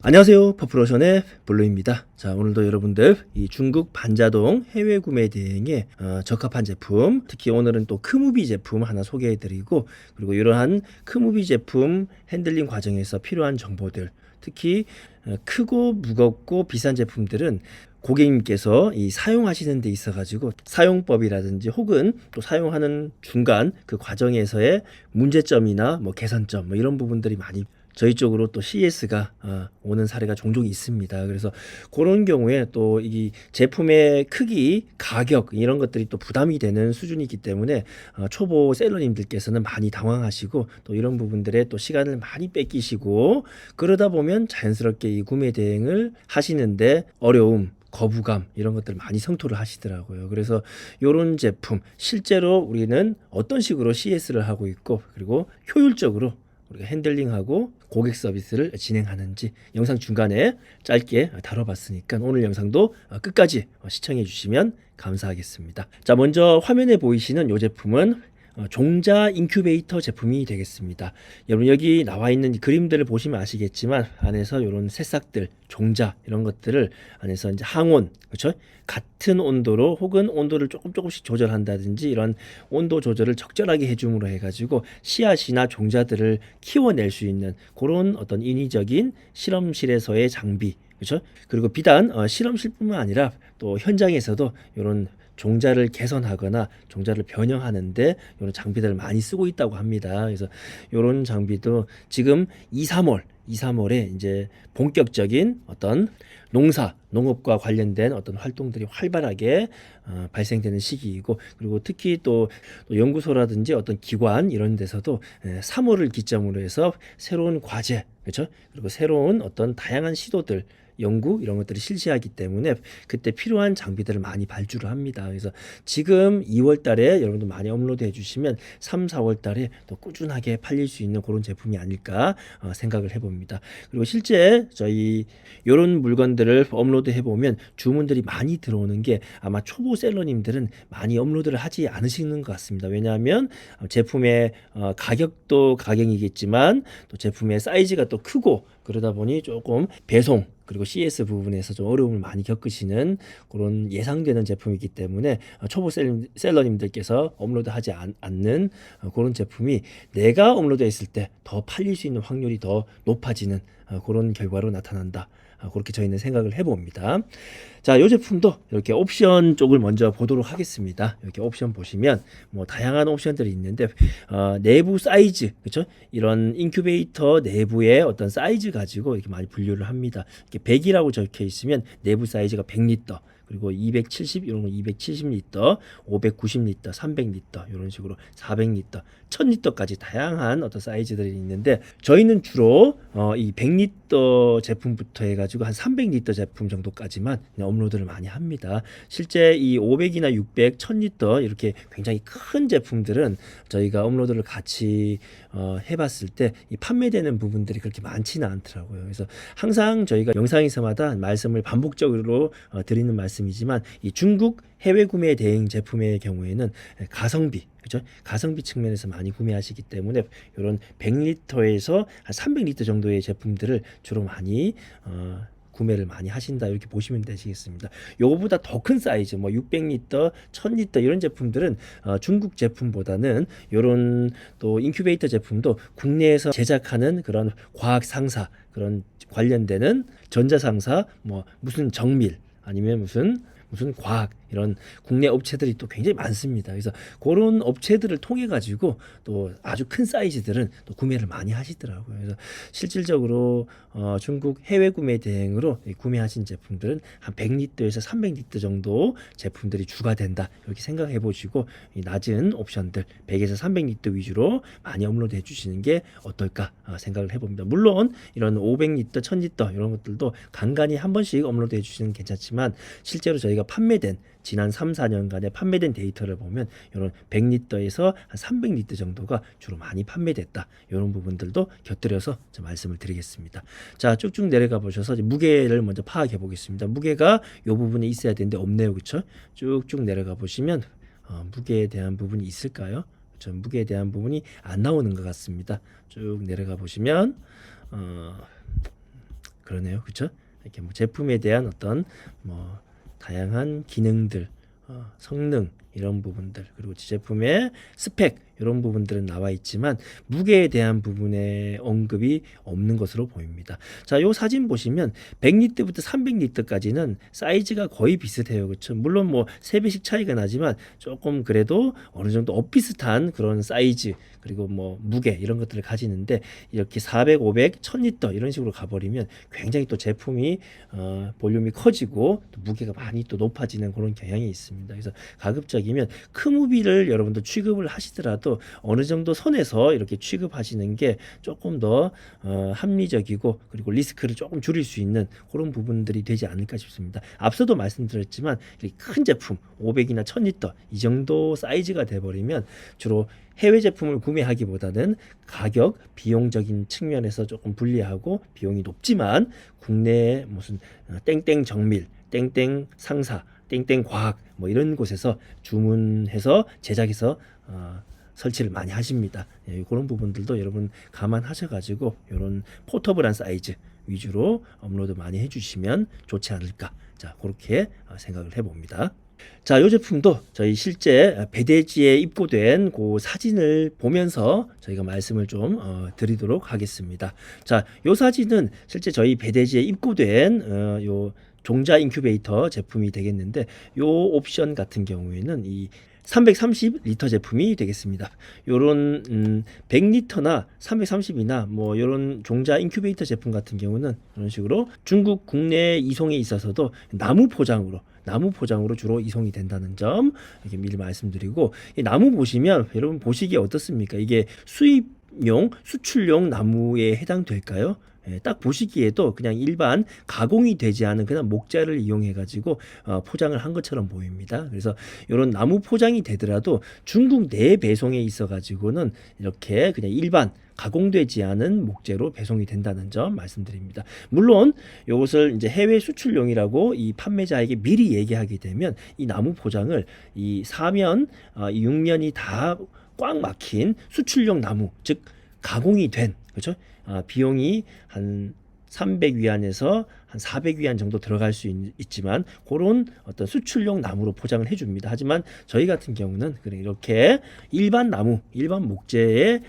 안녕하세요. 퍼플오션의 블루입니다. 자, 오늘도 여러분들 이 중국 반자동 해외 구매 대행에 적합한 제품, 특히 오늘은 또 크무비 제품 하나 소개해드리고, 그리고 이러한 크무비 제품 핸들링 과정에서 필요한 정보들, 특히 크고 무겁고 비싼 제품들은 고객님께서 이 사용하시는 데 있어가지고 사용법이라든지 혹은 또 사용하는 중간 그 과정에서의 문제점이나 뭐 개선점 뭐 이런 부분들이 많이 저희 쪽으로 또 CS가 오는 사례가 종종 있습니다. 그래서 그런 경우에 또 이 제품의 크기, 가격 이런 것들이 또 부담이 되는 수준이기 때문에 초보 셀러님들께서는 많이 당황하시고 또 이런 부분들에 또 시간을 많이 뺏기시고 그러다 보면 자연스럽게 이 구매 대행을 하시는데 어려움, 거부감 이런 것들 많이 성토를 하시더라고요. 그래서 이런 제품 실제로 우리는 어떤 식으로 CS를 하고 있고 그리고 효율적으로 우리가 핸들링하고 고객 서비스를 진행하는지 영상 중간에 짧게 다뤄봤으니까 오늘 영상도 끝까지 시청해 주시면 감사하겠습니다. 자, 먼저 화면에 보이시는 이 제품은 종자 인큐베이터 제품이 되겠습니다. 여러분 여기 나와 있는 그림들을 보시면 아시겠지만 안에서 이런 새싹들, 종자 이런 것들을 안에서 이제 항온, 그렇죠? 같은 온도로 혹은 온도를 조금씩 조절한다든지 이런 온도 조절을 적절하게 해줌으로 해가지고 씨앗이나 종자들을 키워낼 수 있는 그런 어떤 인위적인 실험실에서의 장비, 그렇죠? 그리고 비단 실험실뿐만 아니라 또 현장에서도 이런 종자를 개선하거나 종자를 변형하는데 이런 장비들을 많이 쓰고 있다고 합니다. 그래서 이런 장비도 지금 2, 3월에 이제 본격적인 어떤 농업과 관련된 어떤 활동들이 활발하게 발생되는 시기이고, 그리고 특히 또 연구소라든지 어떤 기관 이런 데서도 3월을 기점으로 해서 새로운 과제, 그렇죠? 그리고 새로운 어떤 다양한 시도들 연구 이런 것들을 실시하기 때문에 그때 필요한 장비들을 많이 발주를 합니다. 그래서 지금 2월 달에 여러분들 많이 업로드 해주시면 3, 4월 달에 또 꾸준하게 팔릴 수 있는 그런 제품이 아닐까 생각을 해봅니다. 그리고 실제 저희 이런 물건들을 업로드 해보면 주문들이 많이 들어오는 게 아마 초보 셀러님들은 많이 업로드를 하지 않으시는 것 같습니다. 왜냐하면 제품의 가격도 가격이겠지만 또 제품의 사이즈가 또 크고 그러다 보니 조금 배송 그리고 CS 부분에서 좀 어려움을 많이 겪으시는 그런 예상되는 제품이기 때문에 초보 셀러님들께서 업로드하지 않는 그런 제품이 내가 업로드했을 때 더 팔릴 수 있는 확률이 더 높아지는 그런 결과로 나타난다. 그렇게 저희는 생각을 해봅니다. 자, 이 제품도 이렇게 옵션 쪽을 먼저 보도록 하겠습니다. 이렇게 옵션 보시면 뭐 다양한 옵션들이 있는데 내부 사이즈, 그렇죠? 이런 인큐베이터 내부의 어떤 사이즈 가지고 이렇게 많이 분류를 합니다. 이렇게 100이라고 적혀 있으면 내부 사이즈가 100리터. 그리고 270 이런 거 270리터, 590리터, 300리터 이런 식으로 400리터, 1000리터까지 다양한 어떤 사이즈들이 있는데 저희는 주로 이 100리터 제품부터 해가지고 한 300리터 제품 정도까지만 업로드를 많이 합니다. 실제 이 500이나 600, 1000리터 이렇게 굉장히 큰 제품들은 저희가 업로드를 같이 해봤을 때 이 판매되는 부분들이 그렇게 많지는 않더라고요. 그래서 항상 저희가 영상에서마다 말씀을 반복적으로 드리는 말씀이지만 이 중국 해외 구매 대행 제품의 경우에는 가성비, 그죠? 가성비 측면에서 많이 구매하시기 때문에 이런 100리터에서 한 300리터 정도의 제품들을 주로 많이 구매를 많이 하신다 이렇게 보시면 되시겠습니다. 요거보다 더 큰 사이즈 뭐 600리터, 1000리터 이런 제품들은 중국 제품보다는 이런 또 인큐베이터 제품도 국내에서 제작하는 그런 과학 상사 그런 관련되는 전자 상사 뭐 무슨 정밀 아니면 무슨 과학 이런 국내 업체들이 또 굉장히 많습니다. 그래서 그런 업체들을 통해 가지고 또 아주 큰 사이즈들은 또 구매를 많이 하시더라고요. 그래서 실질적으로 중국 해외 구매 대행으로 구매하신 제품들은 한 100리터에서 300리터 정도 제품들이 주가 된다. 이렇게 생각해 보시고 이 낮은 옵션들 100에서 300리터 위주로 많이 업로드 해 주시는 게 어떨까 생각을 해봅니다. 물론 이런 500리터, 1000리터 이런 것들도 간간히 한 번씩 업로드 해 주시는 괜찮지만 실제로 저희가 판매된 지난 3, 4년간의 판매된 데이터를 보면 이런 100리터에서 한 300리터 정도가 주로 많이 판매됐다. 이런 부분들도 곁들여서 좀 말씀을 드리겠습니다. 자, 쭉쭉 내려가 보셔서 무게를 먼저 파악해 보겠습니다. 무게가 이 부분에 있어야 되는데 없네요. 그렇죠? 쭉쭉 내려가 보시면 무게에 대한 부분이 있을까요? 그렇죠? 무게에 대한 부분이 안 나오는 것 같습니다. 쭉 내려가 보시면 그러네요. 그렇죠? 이렇게 뭐 제품에 대한 어떤 뭐 다양한 기능들, 성능 이런 부분들, 그리고 제품의 스펙 이런 부분들은 나와 있지만 무게에 대한 부분의 언급이 없는 것으로 보입니다. 자, 요 사진 보시면 100리터부터 300리터까지는 사이즈가 거의 비슷해요. 그렇죠? 물론 뭐 3배씩 차이가 나지만 조금 그래도 어느 정도 엇비슷한 그런 사이즈, 그리고 뭐 무게 이런 것들을 가지는데, 이렇게 400, 500, 1000리터 이런 식으로 가버리면 굉장히 또 제품이 볼륨이 커지고 또 무게가 많이 또 높아지는 그런 경향이 있습니다. 그래서 가급적이면 크무비를 여러분들 취급을 하시더라도 어느 정도 선에서 이렇게 취급하시는 게 조금 더 합리적이고, 그리고 리스크를 조금 줄일 수 있는 그런 부분들이 되지 않을까 싶습니다. 앞서도 말씀드렸지만 이렇게 큰 제품 500이나 1000리터 이 정도 사이즈가 돼버리면 주로 해외 제품을 구매하기보다는 가격, 비용적인 측면에서 조금 불리하고 비용이 높지만 국내에 무슨 땡땡 정밀, 땡땡 상사, 땡땡 과학 뭐 이런 곳에서 주문해서 제작해서 설치를 많이 하십니다. 예, 그런 부분들도 여러분 감안하셔가지고 이런 포터블한 사이즈 위주로 업로드 많이 해주시면 좋지 않을까. 자, 그렇게 생각을 해봅니다. 자, 이 제품도 저희 실제 배대지에 입고된 그 사진을 보면서 저희가 말씀을 좀 드리도록 하겠습니다. 자, 이 사진은 실제 저희 배대지에 입고된 요 종자 인큐베이터 제품이 되겠는데, 요 옵션 같은 경우에는 이 330리터 제품이 되겠습니다. 요런 100리터나 330이나 뭐 요런 종자 인큐베이터 제품 같은 경우는 이런 식으로 중국 국내 이송에 있어서도 나무 포장으로 주로 이송이 된다는 점 이렇게 미리 말씀드리고, 이 나무 보시면 여러분 보시기에 어떻습니까? 이게 수입용, 수출용 나무에 해당될까요? 예, 딱 보시기에도 그냥 일반 가공이 되지 않은 그냥 목재를 이용해 가지고 포장을 한 것처럼 보입니다. 그래서 이런 나무 포장이 되더라도 중국 내 배송에 있어 가지고는 이렇게 그냥 일반 가공되지 않은 목재로 배송이 된다는 점 말씀드립니다. 물론 이것을 이제 해외 수출용이라고 이 판매자에게 미리 얘기하게 되면 이 나무 포장을 이 4면, 6면이 다 꽉 막힌 수출용 나무, 즉 가공이 된, 그렇죠? 비용이 한 300위안에서 한 400위안 정도 들어갈 수 있지만 그런 어떤 수출용 나무로 포장을 해줍니다. 하지만 저희 같은 경우는 이렇게 일반 나무, 일반 목재의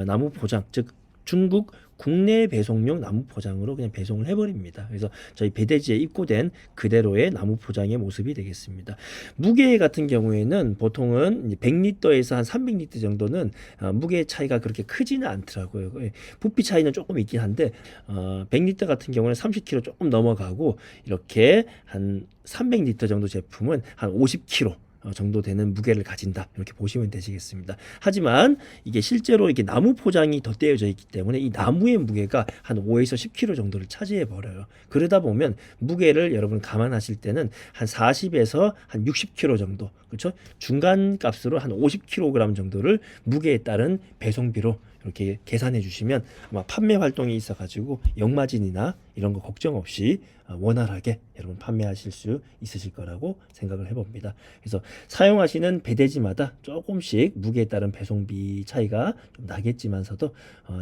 나무 포장, 즉 중국 국내 배송용 나무 포장으로 그냥 배송을 해버립니다. 그래서 저희 배대지에 입고된 그대로의 나무 포장의 모습이 되겠습니다. 무게 같은 경우에는 보통은 100리터에서 한 300리터 정도는 무게 차이가 그렇게 크지는 않더라고요. 부피 차이는 조금 있긴 한데 100리터 같은 경우는 30kg 조금 넘어가고, 이렇게 한 300리터 정도 제품은 한 50kg 정도 되는 무게를 가진다, 이렇게 보시면 되시겠습니다. 하지만 이게 실제로 이게 나무 포장이 덧대어져 있기 때문에 이 나무의 무게가 한 5에서 10kg 정도를 차지해 버려요. 그러다 보면 무게를 여러분 감안하실 때는 한 40에서 한 60kg 정도, 그렇죠? 중간 값으로 한 50kg 정도를 무게에 따른 배송비로 이렇게 계산해 주시면 아마 판매 활동이 있어 가지고 역마진이나 이런 거 걱정 없이 원활하게 여러분 판매하실 수 있으실 거라고 생각을 해봅니다. 그래서 사용하시는 배대지마다 조금씩 무게에 따른 배송비 차이가 좀 나겠지만서도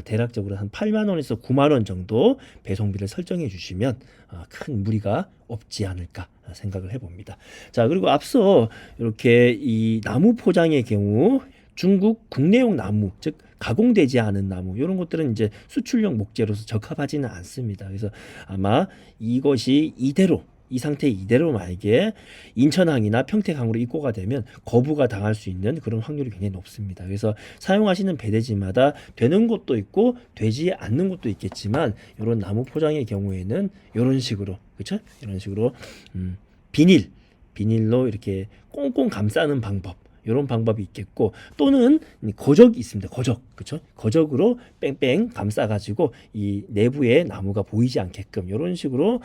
대략적으로 한 8만 원에서 9만 원 정도 배송비를 설정해 주시면 큰 무리가 없지 않을까 생각을 해봅니다. 자, 그리고 앞서 이렇게 이 나무 포장의 경우 중국 국내용 나무, 즉 가공되지 않은 나무, 이런 것들은 이제 수출용 목재로서 적합하지는 않습니다. 그래서 아마 이것이 이 상태 이대로 만약에 인천항이나 평택항으로 입고가 되면 거부가 당할 수 있는 그런 확률이 굉장히 높습니다. 그래서 사용하시는 배대지마다 되는 곳도 있고 되지 않는 곳도 있겠지만, 이런 나무 포장의 경우에는 이런 식으로, 그렇죠? 이런 식으로 비닐로 이렇게 꽁꽁 감싸는 방법, 이런 방법이 있겠고, 또는 거적이 있습니다. 그렇죠? 거적으로 뺑뺑 감싸 가지고 이 내부에 나무가 보이지 않게끔 이런 식으로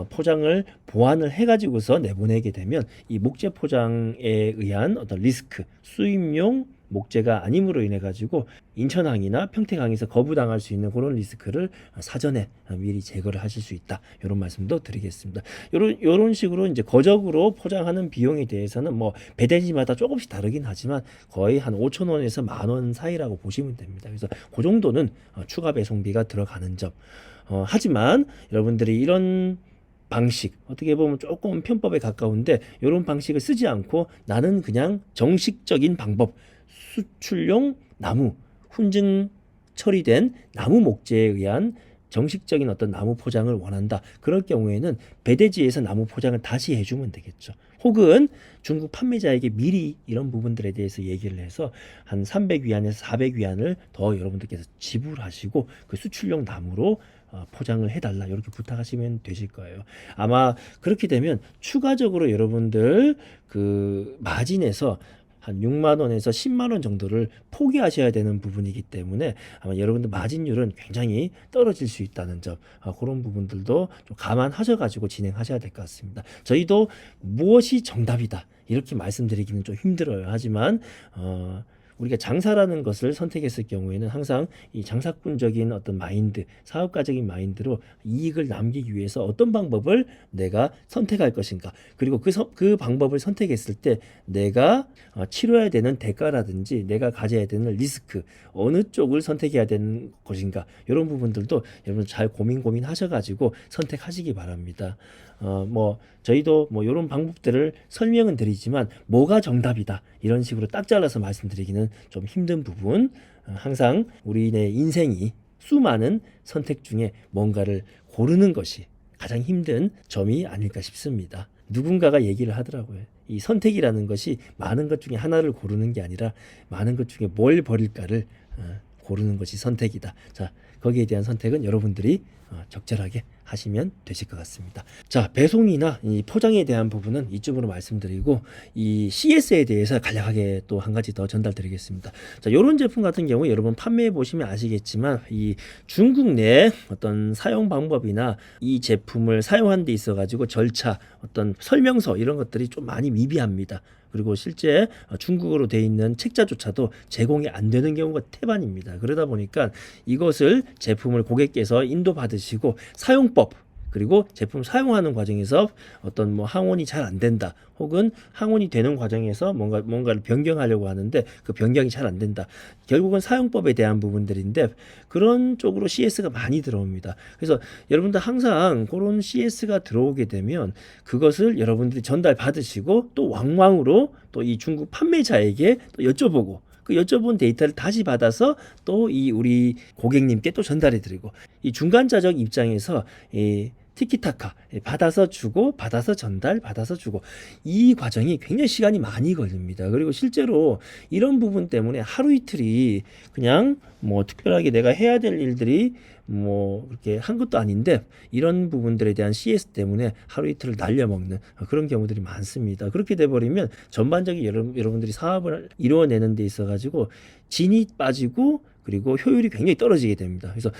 포장을 보완을 해 가지고서 내보내게 되면 이 목재 포장에 의한 어떤 리스크, 수입용 목재가 아님으로 인해 가지고 인천항이나 평택항에서 거부당할 수 있는 그런 리스크를 사전에 미리 제거를 하실 수 있다, 이런 말씀도 드리겠습니다. 이런 식으로 이제 거적으로 포장하는 비용에 대해서는 뭐 배대지마다 조금씩 다르긴 하지만 거의 한 5,000원에서 10,000원 사이라고 보시면 됩니다. 그래서 그 정도는 추가 배송비가 들어가는 점. 하지만 여러분들이 이런 방식 어떻게 보면 조금 편법에 가까운데 이런 방식을 쓰지 않고 나는 그냥 정식적인 방법 수출용 나무 훈증 처리된 나무 목재에 의한 정식적인 어떤 나무 포장을 원한다. 그럴 경우에는 배대지에서 나무 포장을 다시 해주면 되겠죠. 혹은 중국 판매자에게 미리 이런 부분들에 대해서 얘기를 해서 한 300위안에서 400위안을 더 여러분들께서 지불하시고 그 수출용 나무로 포장을 해달라 이렇게 부탁하시면 되실 거예요. 아마 그렇게 되면 추가적으로 여러분들 그 마진에서 한 6만 원에서 10만 원 정도를 포기하셔야 되는 부분이기 때문에 아마 여러분들 마진율은 굉장히 떨어질 수 있다는 점, 그런 부분들도 좀 감안하셔가지고 진행하셔야 될 것 같습니다. 저희도 무엇이 정답이다 이렇게 말씀드리기는 좀 힘들어요. 하지만 우리가 장사라는 것을 선택했을 경우에는 항상 이 장사꾼적인 어떤 마인드, 사업가적인 마인드로 이익을 남기기 위해서 어떤 방법을 내가 선택할 것인가, 그리고 그 방법을 선택했을 때 내가 치러야 되는 대가라든지 내가 가져야 되는 리스크, 어느 쪽을 선택해야 되는 것인가, 이런 부분들도 여러분 잘 고민하셔가지고 선택하시기 바랍니다. 저희도 이런 방법들을 설명은 드리지만 뭐가 정답이다 이런 식으로 딱 잘라서 말씀드리기는 좀 힘든 부분, 항상 우리의 인생이 수많은 선택 중에 뭔가를 고르는 것이 가장 힘든 점이 아닐까 싶습니다. 누군가가 얘기를 하더라고요. 이 선택이라는 것이 많은 것 중에 하나를 고르는 게 아니라 많은 것 중에 뭘 버릴까를 고르는 것이 선택이다. 자, 거기에 대한 선택은 여러분들이 적절하게 하시면 되실 것 같습니다. 자, 배송이나 이 포장에 대한 부분은 이쪽으로 말씀드리고 이 CS에 대해서 간략하게 또 한 가지 더 전달드리겠습니다. 자, 이런 제품 같은 경우 여러분 판매해 보시면 아시겠지만 이 중국 내 어떤 사용 방법이나 이 제품을 사용하는 데 있어 가지고 절차, 어떤 설명서 이런 것들이 좀 많이 미비합니다. 그리고 실제 중국어로 돼 있는 책자조차도 제공이 안 되는 경우가 태반입니다. 그러다 보니까 이것을 제품을 고객께서 인도받으시고 사용법, 그리고 제품 사용하는 과정에서 어떤 항원이 잘 안 된다, 혹은 항원이 되는 과정에서 뭔가를 변경하려고 하는데 그 변경이 잘 안 된다. 결국은 사용법에 대한 부분들인데 그런 쪽으로 CS가 많이 들어옵니다. 그래서 여러분들 항상 그런 CS가 들어오게 되면 그것을 여러분들이 전달 받으시고 또 왕왕으로 또 이 중국 판매자에게 또 여쭤보고 그 여쭤본 데이터를 다시 받아서 또 이 우리 고객님께 또 전달해 드리고, 이 중간자적 입장에서 이 티키타카 받아서 주고 받아서 전달 받아서 주고 이 과정이 굉장히 시간이 많이 걸립니다. 그리고 실제로 이런 부분 때문에 하루 이틀이 그냥 특별하게 내가 해야 될 일들이 그렇게 한 것도 아닌데 이런 부분들에 대한 CS 때문에 하루 이틀을 날려먹는 그런 경우들이 많습니다. 그렇게 돼버리면 전반적인 여러분들이 사업을 이루어내는 데 있어 가지고 진이 빠지고 그리고 효율이 굉장히 떨어지게 됩니다. 그래서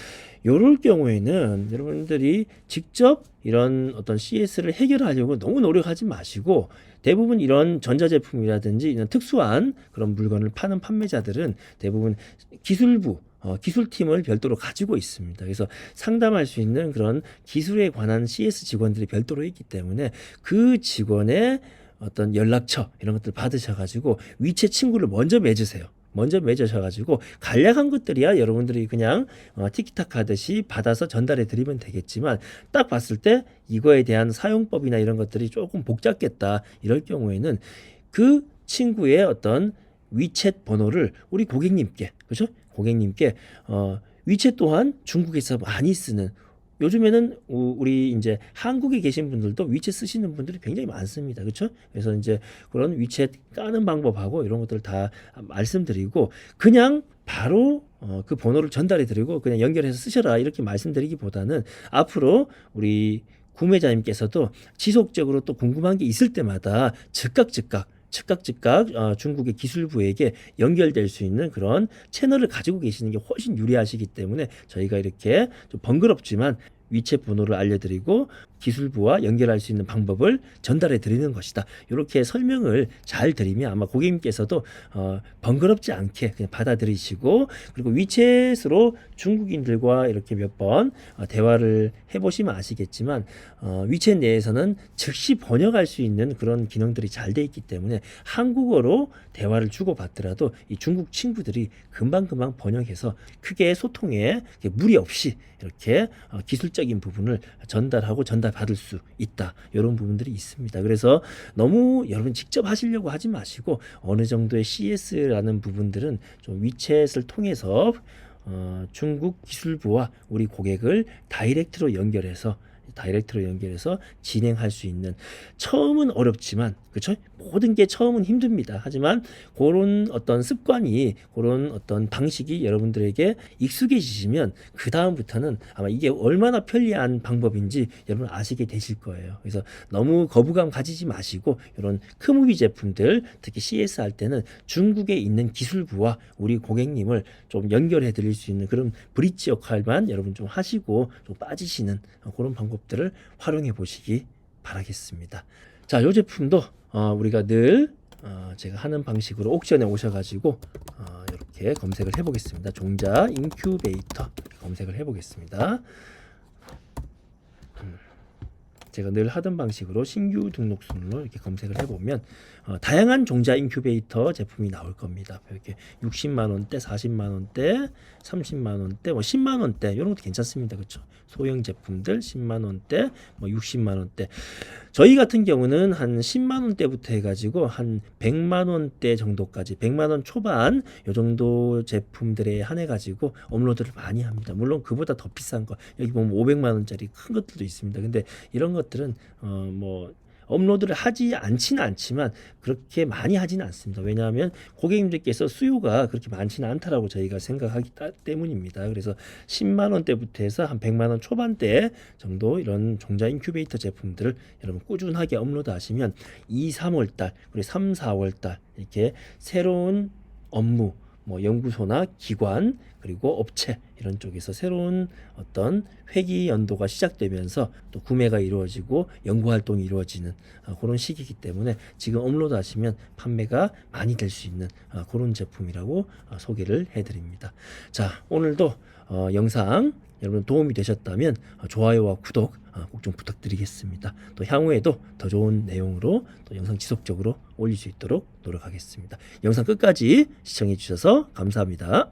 이럴 경우에는 여러분들이 직접 이런 어떤 CS를 해결하려고 너무 노력하지 마시고, 대부분 이런 전자제품이라든지 이런 특수한 그런 물건을 파는 판매자들은 대부분 기술부, 기술팀을 별도로 가지고 있습니다. 그래서 상담할 수 있는 그런 기술에 관한 CS 직원들이 별도로 있기 때문에 그 직원의 어떤 연락처 이런 것들 받으셔가지고 위챗 친구를 먼저 맺으세요. 먼저 맺으셔가지고 간략한 것들이야 여러분들이 그냥 티키타카 하듯이 받아서 전달해 드리면 되겠지만, 딱 봤을 때 이거에 대한 사용법이나 이런 것들이 조금 복잡겠다 이럴 경우에는 그 친구의 어떤 위챗 번호를 우리 고객님께, 그렇죠? 고객님께 위챗 또한 중국에서 많이 쓰는, 요즘에는 우리 이제 한국에 계신 분들도 위챗 쓰시는 분들이 굉장히 많습니다. 그렇죠? 그래서 이제 그런 위챗 까는 방법하고 이런 것들을 다 말씀드리고 그냥 바로 그 번호를 전달해 드리고 그냥 연결해서 쓰셔라 이렇게 말씀드리기보다는 앞으로 우리 구매자님께서도 지속적으로 또 궁금한 게 있을 때마다 즉각 중국의 기술부에게 연결될 수 있는 그런 채널을 가지고 계시는 게 훨씬 유리하시기 때문에 저희가 이렇게 좀 번거롭지만 위챗 번호를 알려드리고 기술부와 연결할 수 있는 방법을 전달해 드리는 것이다. 이렇게 설명을 잘 드리면 아마 고객님께서도 번거롭지 않게 그냥 받아들이시고, 그리고 위챗으로 중국인들과 이렇게 몇 번 대화를 해보시면 아시겠지만 위챗 내에서는 즉시 번역할 수 있는 그런 기능들이 잘 돼 있기 때문에 한국어로 대화를 주고받더라도 이 중국 친구들이 금방금방 번역해서 크게 소통에 무리 없이 이렇게 기술적인 부분을 전달하고 전달받을 수 있다. 이런 부분들이 있습니다. 그래서 너무 여러분 직접 하시려고 하지 마시고 어느 정도의 CS라는 부분들은 좀 위챗을 통해서 중국 기술부와 우리 고객을 다이렉트로 연결해서 진행할 수 있는, 처음은 어렵지만 그렇죠? 모든 게 처음은 힘듭니다. 하지만 그런 어떤 습관이, 그런 어떤 방식이 여러분들에게 익숙해지시면 그 다음부터는 아마 이게 얼마나 편리한 방법인지 여러분 아시게 되실 거예요. 그래서 너무 거부감 가지지 마시고 이런 크무비 제품들, 특히 CS 할 때는 중국에 있는 기술부와 우리 고객님을 좀 연결해 드릴 수 있는 그런 브릿지 역할만 여러분 좀 하시고 좀 빠지시는 그런 방법들을 활용해 보시기 바라겠습니다. 자, 이 제품도 우리가 늘 제가 하는 방식으로 옥션에 오셔가지고 이렇게 검색을 해보겠습니다. 종자 인큐베이터 검색을 해보겠습니다. 제가 늘 하던 방식으로 신규 등록 순으로 이렇게 검색을 해보면 다양한 종자 인큐베이터 제품이 나올 겁니다. 이렇게 60만 원대, 40만 원대, 30만 원대, 뭐 10만 원대 이런 것도 괜찮습니다. 그렇죠? 소형 제품들 10만 원대, 뭐 60만 원대. 저희 같은 경우는 한 10만 원대부터 해가지고 한 100만 원대 정도까지, 100만 원 초반 요 정도 제품들에 한해 가지고 업로드를 많이 합니다. 물론 그보다 더 비싼 거 여기 보면 500만 원짜리 큰 것들도 있습니다. 근데 이런 것들은 뭐 업로드를 하지 않지는 않지만 그렇게 많이 하지는 않습니다. 왜냐하면 고객님들께서 수요가 그렇게 많지는 않다라고 저희가 생각하기 때문입니다. 그래서 10만 원대부터 해서 한 100만 원 초반대 정도 이런 종자 인큐베이터 제품들을 여러분 꾸준하게 업로드 하시면 2, 3월 달, 그리고 3, 4월 달 이렇게 새로운 업무, 뭐 연구소나 기관 그리고 업체 이런 쪽에서 새로운 어떤 회기 연도가 시작되면서 또 구매가 이루어지고 연구 활동이 이루어지는 그런 시기이기 때문에 지금 업로드 하시면 판매가 많이 될 수 있는 그런 제품이라고 소개를 해드립니다. 자, 오늘도 영상 여러분 도움이 되셨다면 좋아요와 구독 꼭 좀 부탁드리겠습니다. 또 향후에도 더 좋은 내용으로 또 영상 지속적으로 올릴 수 있도록 노력하겠습니다. 영상 끝까지 시청해 주셔서 감사합니다.